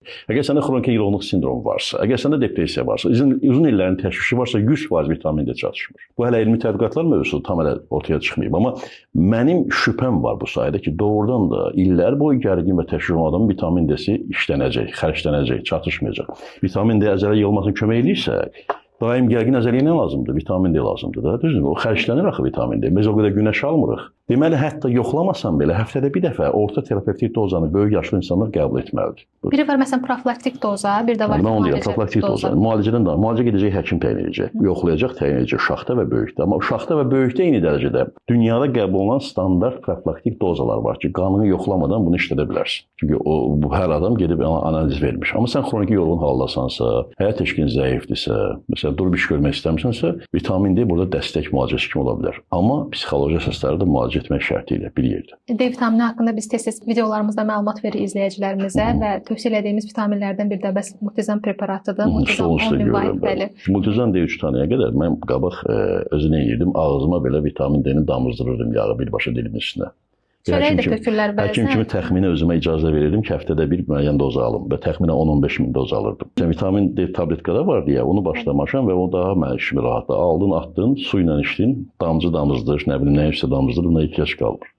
Əgər səndə xronik yorğunluq sindromu varsa, əgər səndə depressiya varsa, uzun illərin təşvişi varsa 100% vitamin D çatışmır. Bu hələ elmi tədqiqatlar mövzusu tam hələ ortaya çıxmayıb, amma mənim şübhəm var bu sayədə ki, doğrudan da illər boyu gərgin və təşvişi olan adamın vitamin D-si işlənəcək, xərclənəcək, çatışmayacaq. Vitamin D əzələ yığılmasına kömək eləyirsə, daim gərgin əzələyə nə lazımdır? Vitamin D lazımdır da. Düzdürmü? O xərclənir axı vitamin D. Biz o qədər günəş almırıq. Deməli, hətta yoxlamasan belə həftədə bir dəfə orta terapevtik dozanı böyük yaşlı insanlar qəbul etməlidir. Biri var məsələn profilaktik doza, bir də var mən onu deyirəm, profilaktik doza. Müalicədən də, müalicə gedəcək həkim təyin edəcək, yoxlayacaq, təyin edəcək şaxta və böyükdə. Amma şaxta və böyükdə eyni dərəcədə dünyada qəbul olunan standart profilaktik dozalar var ki, qanını yoxlamadan bunu işlədə bilərsən. Çünki hər adam gedib analiz vermiş. Amma sən xroniki yorğun haldasansa, həyat eşqin zəifdirsə, məsələn durub iş görmək istəmirsənsə, vitamin D burada dəstək müalicəsi kimi ola bilər. Amma psixoloji əsasları da müalicə etmək şərti ilə bir yerdə. D vitamini haqqında biz tez-tez videolarımızda məlumat veririk izləyicilərimizə və tövsiyə etdiyimiz vitaminlərdən bir də bəs Multizan preparatıdır. Multizan 10 vitamin bəli. Multizan D3 tanıya qədər mən qabaq özünə yeyirdim, ağzıma belə vitamin D-ni damızdırırdım yağı birbaşa dilimin üstünə. Çörək də tökürlər bəzən. Həkim kimi təxmini özümə icazə verirdim ki, həftədə bir müəyyən doza alım və təxminən 10-15 min doza alırdım. Vitamin D tabletkada var deyə onu başlamaşam və o daha mənim işimi rahatla aldın, atdın, su ilə içdin, damcı damızdır, nə bilim nə isə damızdır, buna ehtiyac qalmır.